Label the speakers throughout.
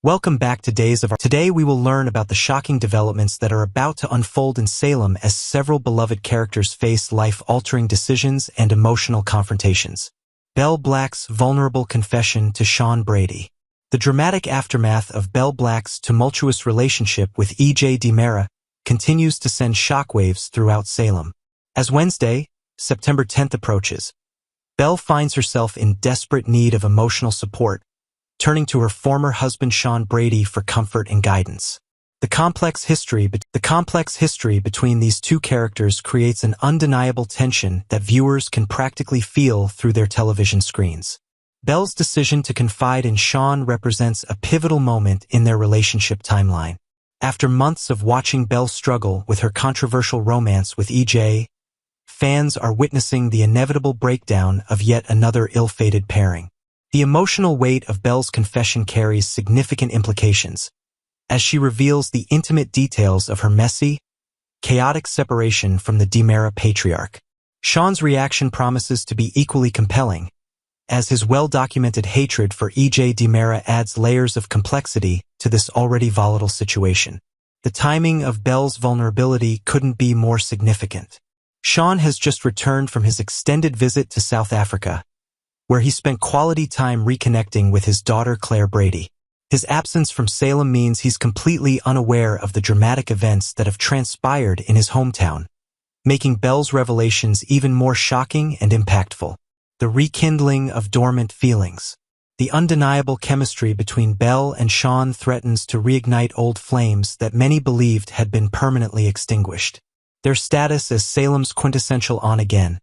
Speaker 1: Welcome back to Today we will learn about the shocking developments that are about to unfold in Salem as several beloved characters face life-altering decisions and emotional confrontations. Belle Black's vulnerable confession to Sean Brady. The dramatic aftermath of Belle Black's tumultuous relationship with E.J. DiMera continues to send shockwaves throughout Salem. As Wednesday, September 10th approaches, Belle finds herself in desperate need of emotional support, turning to her former husband Sean Brady for comfort and guidance. The complex history between these two characters creates an undeniable tension that viewers can practically feel through their television screens. Belle's decision to confide in Sean represents a pivotal moment in their relationship timeline. After months of watching Belle struggle with her controversial romance with E.J., fans are witnessing the inevitable breakdown of yet another ill-fated pairing. The emotional weight of Belle's confession carries significant implications, as she reveals the intimate details of her messy, chaotic separation from the DiMera patriarch. Sean's reaction promises to be equally compelling, as his well-documented hatred for E.J. DiMera adds layers of complexity to this already volatile situation. The timing of Belle's vulnerability couldn't be more significant. Sean has just returned from his extended visit to South Africa, where he spent quality time reconnecting with his daughter Claire Brady. His absence from Salem means he's completely unaware of the dramatic events that have transpired in his hometown, making Belle's revelations even more shocking and impactful. The rekindling of dormant feelings. The undeniable chemistry between Belle and Sean threatens to reignite old flames that many believed had been permanently extinguished. Their status as Salem's quintessential on-again,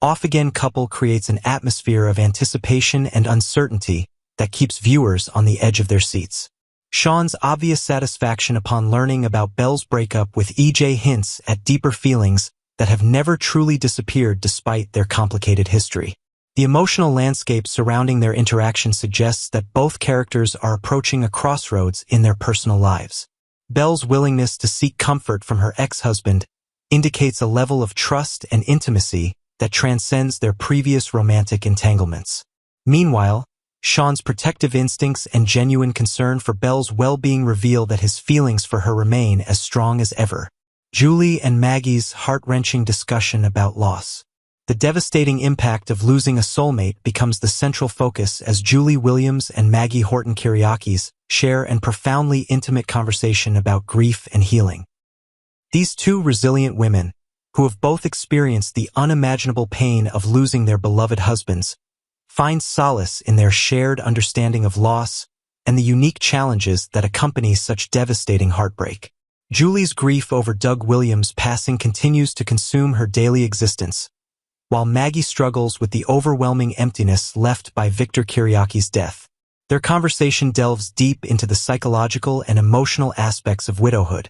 Speaker 1: off-again couple creates an atmosphere of anticipation and uncertainty that keeps viewers on the edge of their seats. Sean's obvious satisfaction upon learning about Belle's breakup with E.J. hints at deeper feelings that have never truly disappeared despite their complicated history. The emotional landscape surrounding their interaction suggests that both characters are approaching a crossroads in their personal lives. Belle's willingness to seek comfort from her ex-husband indicates a level of trust and intimacy that transcends their previous romantic entanglements. Meanwhile, Sean's protective instincts and genuine concern for Belle's well-being reveal that his feelings for her remain as strong as ever. Julie and Maggie's heart-wrenching discussion about loss. The devastating impact of losing a soulmate becomes the central focus as Julie Williams and Maggie Horton-Kiriakis share an profoundly intimate conversation about grief and healing. These two resilient women, who have both experienced the unimaginable pain of losing their beloved husbands, find solace in their shared understanding of loss and the unique challenges that accompany such devastating heartbreak. Julie's grief over Doug Williams' passing continues to consume her daily existence, while Maggie struggles with the overwhelming emptiness left by Victor Kiriakis' death. Their conversation delves deep into the psychological and emotional aspects of widowhood,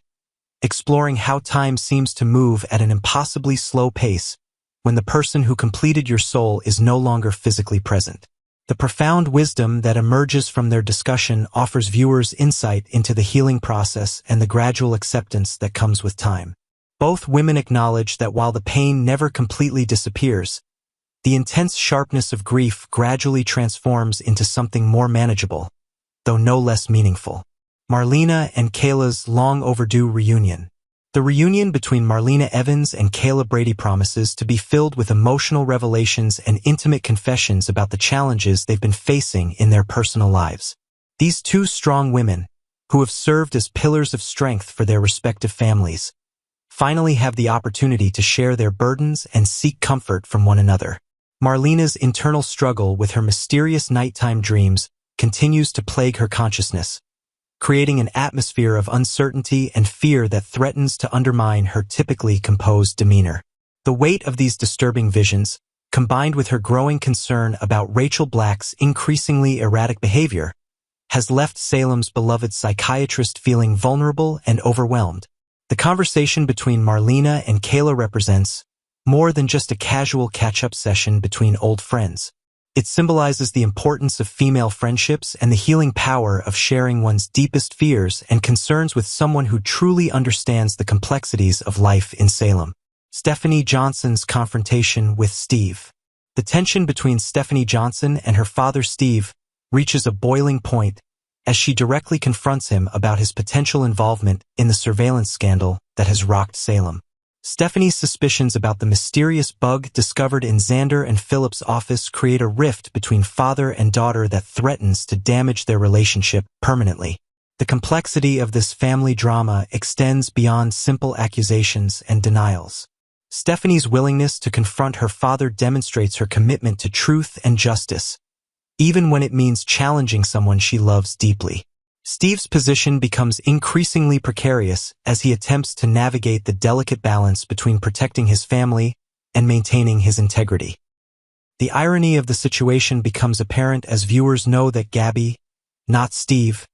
Speaker 1: exploring how time seems to move at an impossibly slow pace when the person who completed your soul is no longer physically present. The profound wisdom that emerges from their discussion offers viewers insight into the healing process and the gradual acceptance that comes with time. Both women acknowledge that while the pain never completely disappears, the intense sharpness of grief gradually transforms into something more manageable, though no less meaningful. Marlena and Kayla's long-overdue reunion. The reunion between Marlena Evans and Kayla Brady promises to be filled with emotional revelations and intimate confessions about the challenges they've been facing in their personal lives. These two strong women, who have served as pillars of strength for their respective families, finally have the opportunity to share their burdens and seek comfort from one another. Marlena's internal struggle with her mysterious nighttime dreams continues to plague her consciousness, creating an atmosphere of uncertainty and fear that threatens to undermine her typically composed demeanor. The weight of these disturbing visions, combined with her growing concern about Rachel Black's increasingly erratic behavior, has left Salem's beloved psychiatrist feeling vulnerable and overwhelmed. The conversation between Marlena and Kayla represents more than just a casual catch-up session between old friends. It symbolizes the importance of female friendships and the healing power of sharing one's deepest fears and concerns with someone who truly understands the complexities of life in Salem. Stephanie Johnson's confrontation with Steve. The tension between Stephanie Johnson and her father Steve reaches a boiling point as she directly confronts him about his potential involvement in the surveillance scandal that has rocked Salem. Stephanie's suspicions about the mysterious bug discovered in Xander and Philip's office create a rift between father and daughter that threatens to damage their relationship permanently. The complexity of this family drama extends beyond simple accusations and denials. Stephanie's willingness to confront her father demonstrates her commitment to truth and justice, even when it means challenging someone she loves deeply. Steve's position becomes increasingly precarious as he attempts to navigate the delicate balance between protecting his family and maintaining his integrity. The irony of the situation becomes apparent as viewers know that Gabby, not Steve,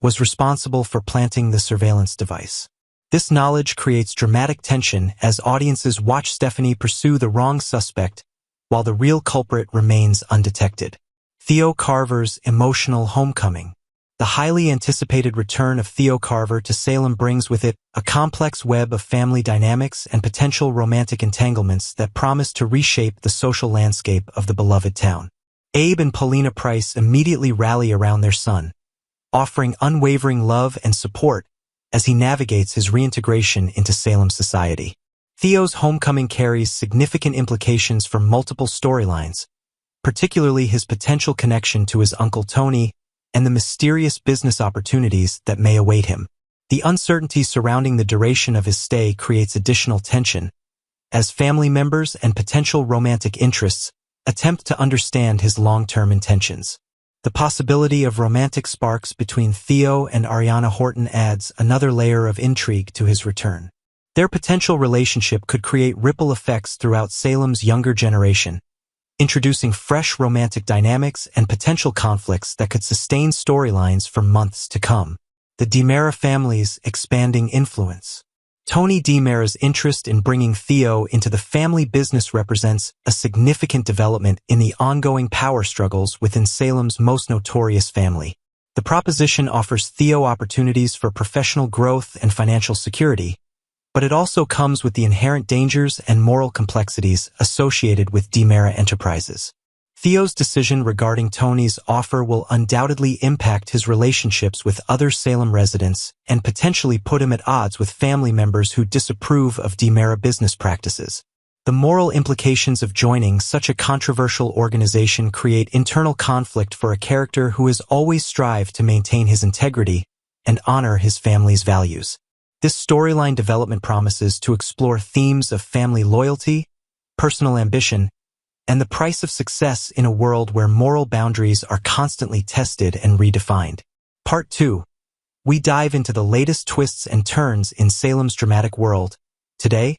Speaker 1: was responsible for planting the surveillance device. This knowledge creates dramatic tension as audiences watch Stephanie pursue the wrong suspect while the real culprit remains undetected. Theo Carver's emotional homecoming. The highly anticipated return of Theo Carver to Salem brings with it a complex web of family dynamics and potential romantic entanglements that promise to reshape the social landscape of the beloved town. Abe and Paulina Price immediately rally around their son, offering unwavering love and support as he navigates his reintegration into Salem society. Theo's homecoming carries significant implications for multiple storylines, particularly his potential connection to his uncle Tony and the mysterious business opportunities that may await him. The uncertainty surrounding the duration of his stay creates additional tension, as family members and potential romantic interests attempt to understand his long-term intentions. The possibility of romantic sparks between Theo and Ariana Horton adds another layer of intrigue to his return. Their potential relationship could create ripple effects throughout Salem's younger generation, introducing fresh romantic dynamics and potential conflicts that could sustain storylines for months to come. The DiMera family's expanding influence. Tony DiMera's interest in bringing Theo into the family business represents a significant development in the ongoing power struggles within Salem's most notorious family. The proposition offers Theo opportunities for professional growth and financial security, but it also comes with the inherent dangers and moral complexities associated with DiMera Enterprises. Theo's decision regarding Tony's offer will undoubtedly impact his relationships with other Salem residents and potentially put him at odds with family members who disapprove of DiMera business practices. The moral implications of joining such a controversial organization create internal conflict for a character who has always strived to maintain his integrity and honor his family's values. This storyline development promises to explore themes of family loyalty, personal ambition, and the price of success in a world where moral boundaries are constantly tested and redefined. Part 2. We dive into the latest twists and turns in Salem's dramatic world. Today,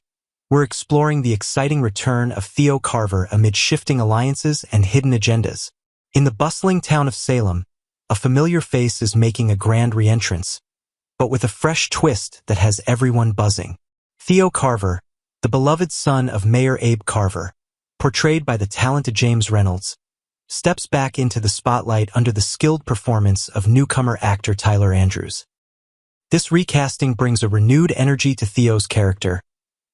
Speaker 1: we're exploring the exciting return of Theo Carver amid shifting alliances and hidden agendas. In the bustling town of Salem, a familiar face is making a grand re-entrance, but with a fresh twist that has everyone buzzing. Theo Carver, the beloved son of Mayor Abe Carver, portrayed by the talented James Reynolds, steps back into the spotlight under the skilled performance of newcomer actor Tyler Andrews. This recasting brings a renewed energy to Theo's character,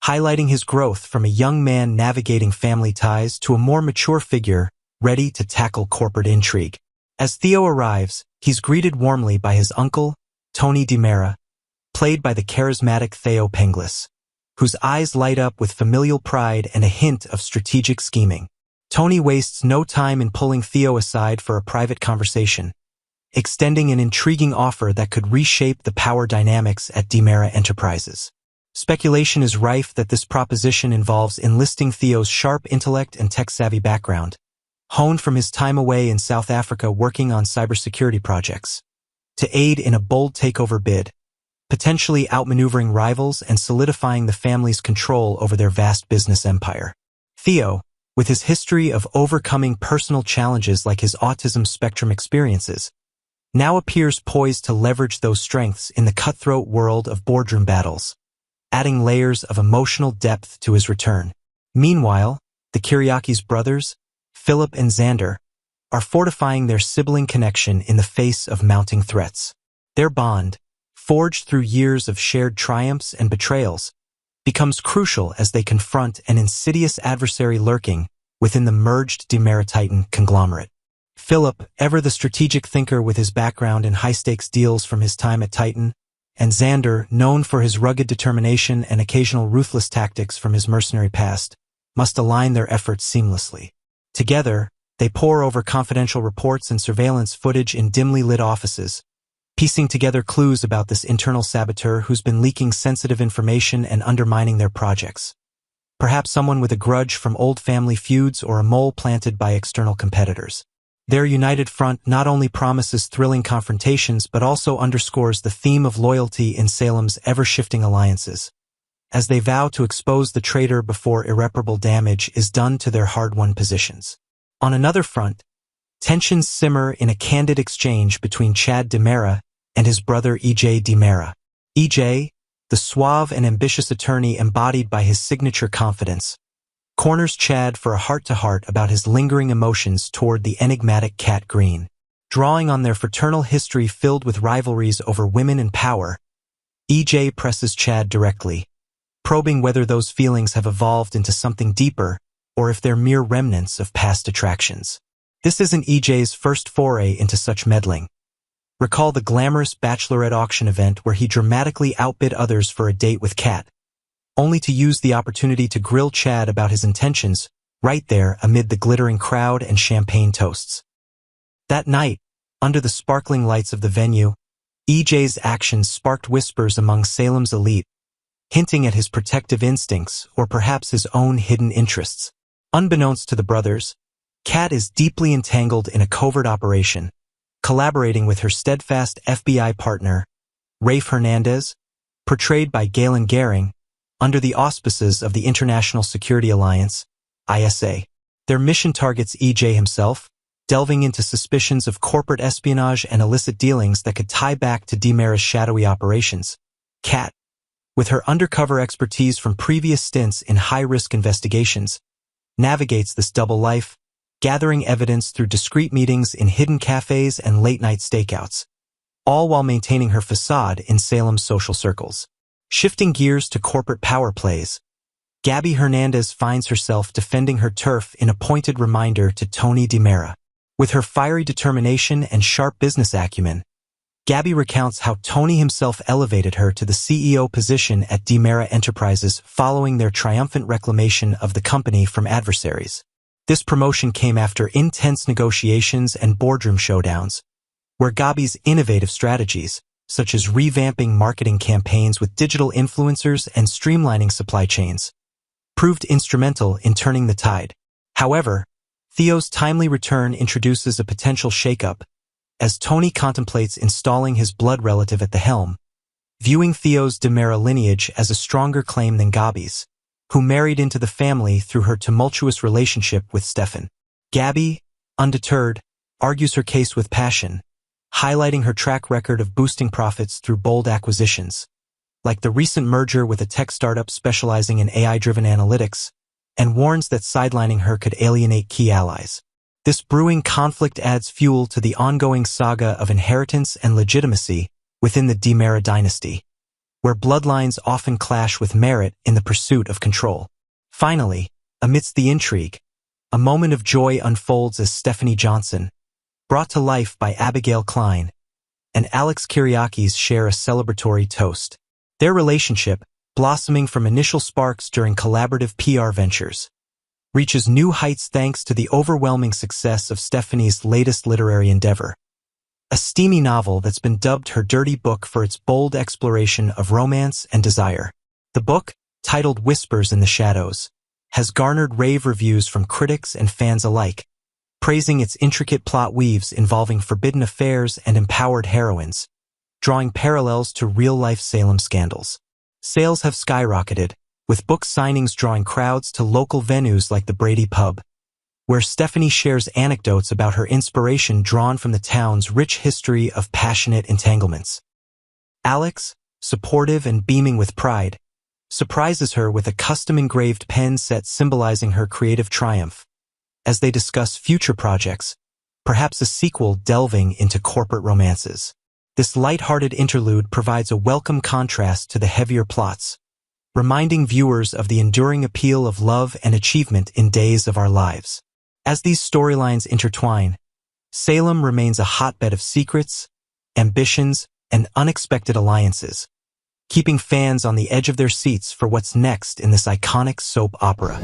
Speaker 1: highlighting his growth from a young man navigating family ties to a more mature figure ready to tackle corporate intrigue. As Theo arrives, he's greeted warmly by his uncle, Tony DiMera, played by the charismatic Theo Penglis, whose eyes light up with familial pride and a hint of strategic scheming. Tony wastes no time in pulling Theo aside for a private conversation, extending an intriguing offer that could reshape the power dynamics at DiMera Enterprises. Speculation is rife that this proposition involves enlisting Theo's sharp intellect and tech-savvy background, honed from his time away in South Africa working on cybersecurity projects, to aid in a bold takeover bid, potentially outmaneuvering rivals and solidifying the family's control over their vast business empire. Theo, with his history of overcoming personal challenges like his autism spectrum experiences, now appears poised to leverage those strengths in the cutthroat world of boardroom battles, adding layers of emotional depth to his return. Meanwhile, the Kiriakis brothers, Philip and Xander, are fortifying their sibling connection in the face of mounting threats. Their bond, forged through years of shared triumphs and betrayals, becomes crucial as they confront an insidious adversary lurking within the merged DiMera Titan conglomerate. Philip, ever the strategic thinker with his background in high-stakes deals from his time at Titan, and Xander, known for his rugged determination and occasional ruthless tactics from his mercenary past, must align their efforts seamlessly. Together, they pore over confidential reports and surveillance footage in dimly lit offices, piecing together clues about this internal saboteur who's been leaking sensitive information and undermining their projects. Perhaps someone with a grudge from old family feuds or a mole planted by external competitors. Their united front not only promises thrilling confrontations but also underscores the theme of loyalty in Salem's ever-shifting alliances, as they vow to expose the traitor before irreparable damage is done to their hard-won positions. On another front, tensions simmer in a candid exchange between Chad DiMera and his brother EJ DiMera. EJ, the suave and ambitious attorney embodied by his signature confidence, corners Chad for a heart-to-heart about his lingering emotions toward the enigmatic Cat Green. Drawing on their fraternal history filled with rivalries over women and power, EJ presses Chad directly, probing whether those feelings have evolved into something deeper or if they're mere remnants of past attractions. This isn't EJ's first foray into such meddling. Recall the glamorous bachelorette auction event where he dramatically outbid others for a date with Kat, only to use the opportunity to grill Chad about his intentions right there amid the glittering crowd and champagne toasts. That night, under the sparkling lights of the venue, EJ's actions sparked whispers among Salem's elite, hinting at his protective instincts or perhaps his own hidden interests. Unbeknownst to the brothers, Kat is deeply entangled in a covert operation, collaborating with her steadfast FBI partner, Rafe Hernandez, portrayed by Galen Gehring, under the auspices of the International Security Alliance, ISA. Their mission targets EJ himself, delving into suspicions of corporate espionage and illicit dealings that could tie back to DiMera's shadowy operations. Kat, with her undercover expertise from previous stints in high-risk investigations, navigates this double life, gathering evidence through discreet meetings in hidden cafes and late-night stakeouts, all while maintaining her facade in Salem's social circles. Shifting gears to corporate power plays, Gabby Hernandez finds herself defending her turf in a pointed reminder to Tony DiMera. With her fiery determination and sharp business acumen, Gabby recounts how Tony himself elevated her to the CEO position at DiMera Enterprises following their triumphant reclamation of the company from adversaries. This promotion came after intense negotiations and boardroom showdowns, where Gabby's innovative strategies, such as revamping marketing campaigns with digital influencers and streamlining supply chains, proved instrumental in turning the tide. However, Theo's timely return introduces a potential shakeup, as Tony contemplates installing his blood relative at the helm, viewing Theo's DiMera lineage as a stronger claim than Gabby's, who married into the family through her tumultuous relationship with Stefan. Gabby, undeterred, argues her case with passion, highlighting her track record of boosting profits through bold acquisitions, like the recent merger with a tech startup specializing in AI-driven analytics, and warns that sidelining her could alienate key allies. This brewing conflict adds fuel to the ongoing saga of inheritance and legitimacy within the DiMera dynasty, where bloodlines often clash with merit in the pursuit of control. Finally, amidst the intrigue, a moment of joy unfolds as Stephanie Johnson, brought to life by Abigail Klein, and Alex Kyriakis share a celebratory toast. Their relationship, blossoming from initial sparks during collaborative PR ventures, reaches new heights thanks to the overwhelming success of Stephanie's latest literary endeavor, a steamy novel that's been dubbed her dirty book for its bold exploration of romance and desire. The book, titled Whispers in the Shadows, has garnered rave reviews from critics and fans alike, praising its intricate plot weaves involving forbidden affairs and empowered heroines, drawing parallels to real-life Salem scandals. Sales have skyrocketed, with book signings drawing crowds to local venues like the Brady Pub, where Stephanie shares anecdotes about her inspiration drawn from the town's rich history of passionate entanglements. Alex, supportive and beaming with pride, surprises her with a custom-engraved pen set symbolizing her creative triumph, as they discuss future projects, perhaps a sequel delving into corporate romances. This light-hearted interlude provides a welcome contrast to the heavier plots, reminding viewers of the enduring appeal of love and achievement in days of our lives. As these storylines intertwine, Salem remains a hotbed of secrets, ambitions, and unexpected alliances, keeping fans on the edge of their seats for what's next in this iconic soap opera.